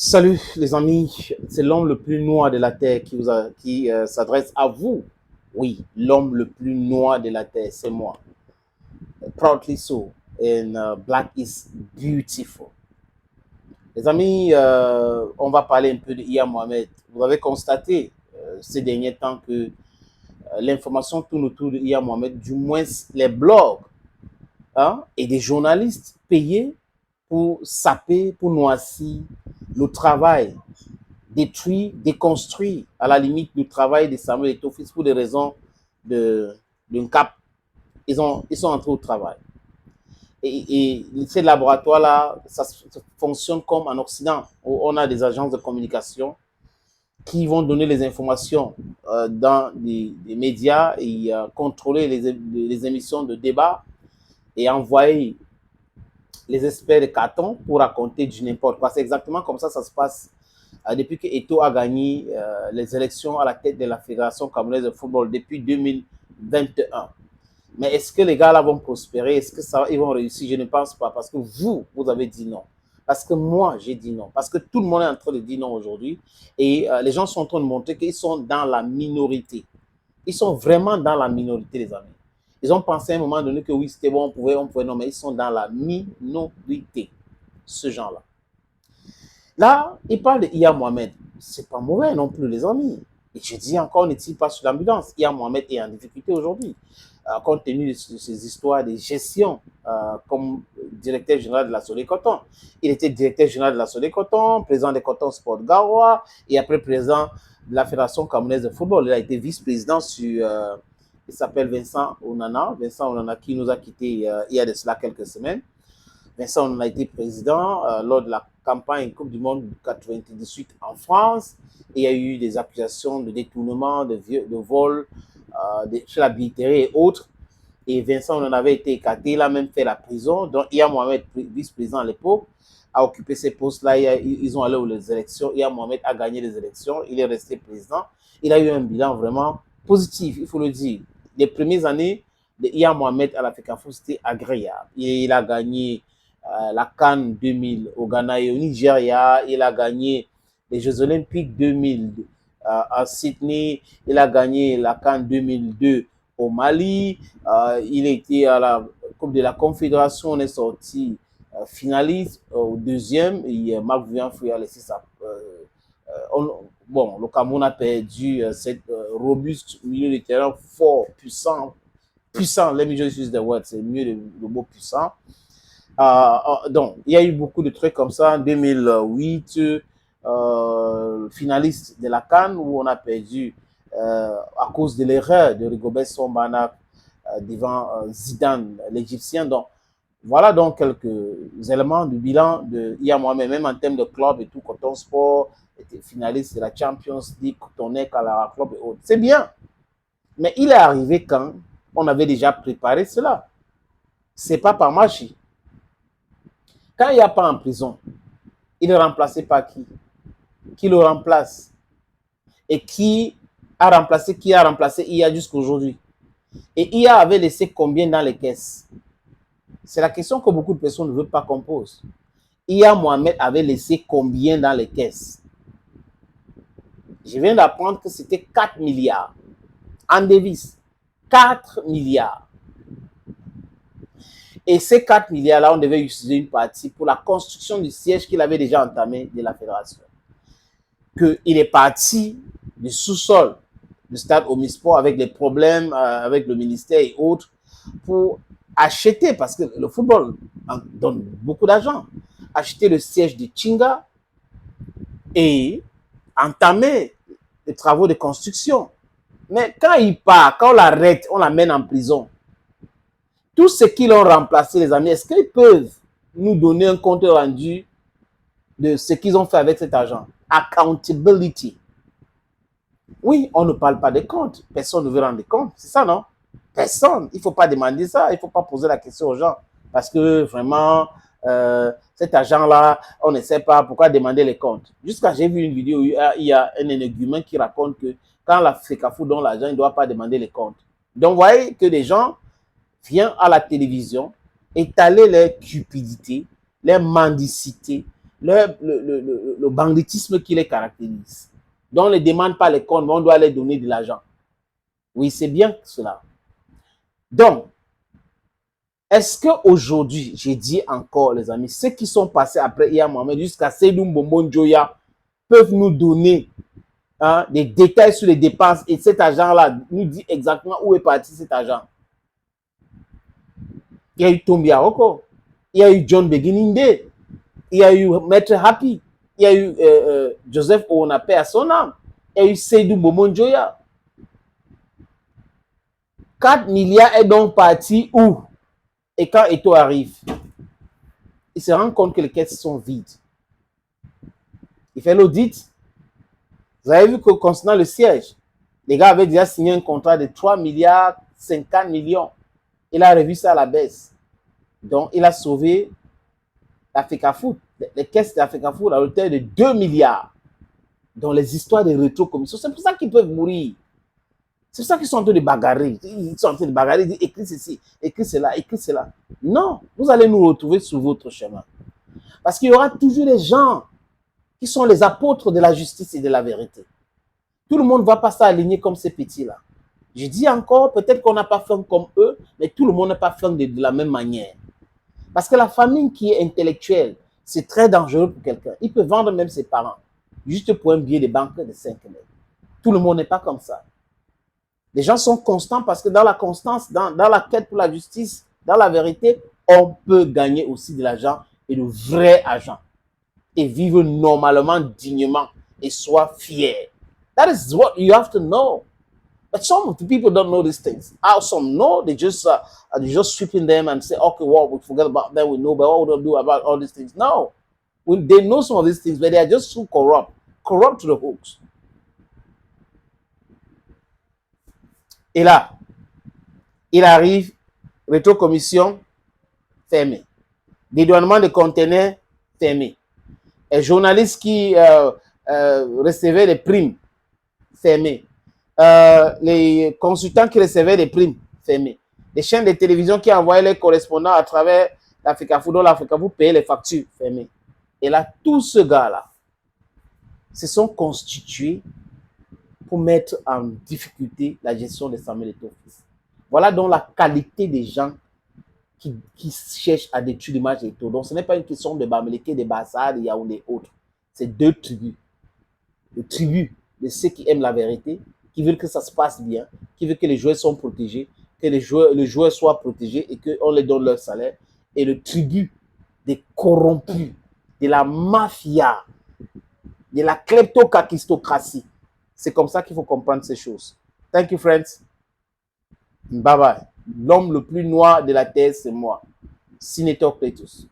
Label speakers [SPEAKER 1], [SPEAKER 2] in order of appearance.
[SPEAKER 1] Salut les amis, c'est l'homme le plus noir de la terre qui s'adresse à vous. Oui, l'homme le plus noir de la terre, c'est moi. Proudly so, and black is beautiful. Les amis, on va parler un peu de Iya Mohamed. Vous avez constaté ces derniers temps que l'information tourne autour de Iya Mohamed, du moins les blogs, hein, et des journalistes payés pour saper, pour noircir le travail, détruit, déconstruit à la limite du travail de Samuel Eto'o fils pour des raisons d'un cap. Ils sont entrés au travail. Et ces laboratoires-là, ça fonctionne comme en Occident, où on a des agences de communication qui vont donner les informations dans des médias et contrôler les émissions de débat et envoyer les experts de carton pour raconter du n'importe quoi. C'est exactement comme ça se passe depuis que Eto'o a gagné les élections à la tête de la Fédération camerounaise de football depuis 2021. Mais est-ce que les gars là vont prospérer? Est-ce que ils vont réussir? Je ne pense pas. Parce que vous avez dit non. Parce que moi, j'ai dit non. Parce que tout le monde est en train de dire non aujourd'hui. Et les gens sont en train de montrer qu'ils sont dans la minorité. Ils sont vraiment dans la minorité, les amis. Ils ont pensé à un moment donné que oui, c'était bon, on pouvait, non, mais ils sont dans la minorité, ce genre-là. Là, il parle de Iya Mohamed. C'est pas mauvais non plus, les amis. Et je dis encore, n'est-il pas sur l'ambulance? Iya Mohamed est en difficulté aujourd'hui, compte tenu de ces histoires de gestion comme directeur général de la Soleil-Coton. Il était directeur général de la Soleil-Coton, président des Coton Sport Garoua, et après président de la Fédération camerounaise de football. Il a été vice-président sur, il s'appelle Vincent Onana qui nous a quittés il y a de cela quelques semaines. Vincent on a été président lors de la campagne Coupe du Monde 98 en France. Et il y a eu des accusations de détournement, de vol, chez la billetterie et autres. Et Vincent on en avait été écarté, il a même fait la prison. Donc Iya Mohamed, vice-président à l'époque, a occupé ces postes-là. Ils ont allé aux élections. Iya Mohamed a gagné les élections. Il est resté président. Il a eu un bilan vraiment positif, il faut le dire. Les premières années de Iya Mohamed à l'Africafoot, c'était agréable. Il a gagné la CAN 2000 au Ghana et au Nigeria. Il a gagné les Jeux Olympiques 2000 à Sydney. Il a gagné la CAN 2002 au Mali. Il était à la Coupe de la Confédération. On est sorti finaliste au deuxième. Et Marc Vivian-Fouy a laissé sa... bon, le Cameroun a perdu cette robuste milieu de terrain fort, puissant. Let me just use the word, c'est mieux le mot puissant. Donc, il y a eu beaucoup de trucs comme ça en 2008, finaliste de la CAN où on a perdu à cause de l'erreur de Rigobert Song devant Zidane, l'Égyptien. Donc, voilà donc quelques éléments du bilan de Iya Mohamed, même en termes de club et tout, Coton Sport était finaliste de la Champions League, Cotonou, Calara Club et autres. C'est bien, mais il est arrivé quand on avait déjà préparé cela. C'est pas par magie. Quand il n'y a pas en prison, il est remplacé par qui? Qui le remplace? Et qui a remplacé Iya jusqu'à aujourd'hui? Et Iya avait laissé combien dans les caisses? C'est la question que beaucoup de personnes ne veulent pas qu'on pose. Iya Mohamed avait laissé combien dans les caisses? Je viens d'apprendre que c'était 4 milliards en devises. 4 milliards. Et ces 4 milliards-là, on devait utiliser une partie pour la construction du siège qu'il avait déjà entamé de la fédération. Qu'il est parti du sous-sol du stade Omnisport avec des problèmes avec le ministère et autres pour acheter, parce que le football donne beaucoup d'argent, acheter le siège de Chinga et entamer les travaux de construction. Mais quand il part, quand on l'arrête, on l'amène en prison. Tous ceux qui l'ont remplacé, les amis, est-ce qu'ils peuvent nous donner un compte rendu de ce qu'ils ont fait avec cet argent? Accountability. Oui, on ne parle pas des comptes. Personne ne veut rendre des comptes. C'est ça, non? Personne. Il ne faut pas demander ça. Il ne faut pas poser la question aux gens. Parce que vraiment, cet argent-là, on ne sait pas pourquoi demander les comptes. Jusqu'à j'ai vu une vidéo où il y a un énergumène qui raconte que quand l'Africafoot donne l'argent, il ne doit pas demander les comptes. Donc, vous voyez que des gens viennent à la télévision étaler leur cupidité, leur mendicité, le banditisme qui les caractérise. Donc, on ne demande pas les comptes, mais on doit leur donner de l'argent. Oui, c'est bien cela. Donc, est-ce qu'aujourd'hui, j'ai dit encore, les amis, ceux qui sont passés après Iya Mohamed jusqu'à Seydou Mbombo Njoya peuvent nous donner des détails sur les dépenses et cet argent-là nous dit exactement où est parti cet argent? Il y a eu Tombia Oko, il y a eu John Begininde, il y a eu Maître Happy, il y a eu Joseph Onape à son âme, il y a eu Seydou Mbombo Njoya. 4 milliards est donc parti où? Et quand Eto arrive, il se rend compte que les caisses sont vides. Il fait l'audit. Vous avez vu que concernant le siège, les gars avaient déjà signé un contrat de 3 milliards 50 millions. Il a revu ça à la baisse. Donc, il a sauvé l'Africa Foot, les caisses d'Africa Foot à hauteur de 2 milliards. Dans les histoires de rétro-commissions. C'est pour ça qu'ils peuvent mourir. C'est pour ça qu'ils sont en train de bagarrer. Ils sont en train de bagarrer, ils disent écris ceci, écris cela, écris cela. Non, vous allez nous retrouver sur votre chemin. Parce qu'il y aura toujours des gens qui sont les apôtres de la justice et de la vérité. Tout le monde ne va pas s'aligner comme ces petits-là. Je dis encore, peut-être qu'on n'a pas faim comme eux, mais tout le monde n'a pas faim de la même manière. Parce que la famille qui est intellectuelle, c'est très dangereux pour quelqu'un. Il peut vendre même ses parents, juste pour un billet de banque de 5 000. Tout le monde n'est pas comme ça. Les gens sont constants parce que dans la constance, dans la quête pour la justice, dans la vérité, on peut gagner aussi de l'argent et de vrai argent. Et vivre normalement, dignement et sois fier. That is what you have to know. But some of the people don't know these things. How some know, they just sweeping them and say, okay, well, we forget about them, we know, but what will we do about all these things? No. They know some of these things, but they are just too corrupt to the hooks. Et là, il arrive, rétro-commission fermée. Dédouanement de conteneurs fermé. Les journalistes qui recevaient des primes fermées. Les consultants qui recevaient des primes fermées. Les chaînes de télévision qui envoyaient les correspondants à travers l'Africa Food, dont l'Africa Food payait les factures fermées. Et là, tous ces gars-là se sont constitués pour mettre en difficulté la gestion de Samuel Eto'o fils. Voilà donc la qualité des gens qui cherchent à détruire l'image d'Eto'o. Donc ce n'est pas une question de Bamileke, de Bassar, de Yaoundé et autres. C'est deux tribus. Les tribus de ceux qui aiment la vérité, qui veulent que ça se passe bien, qui veulent que les joueurs soient protégés, que les joueurs soient protégés et qu'on les donne leur salaire. Et le tribu des corrompus, de la mafia, de la kleptocratie. C'est comme ça qu'il faut comprendre ces choses. Thank you, friends. Bye bye. L'homme le plus noir de la terre, c'est moi. Senator Cletus.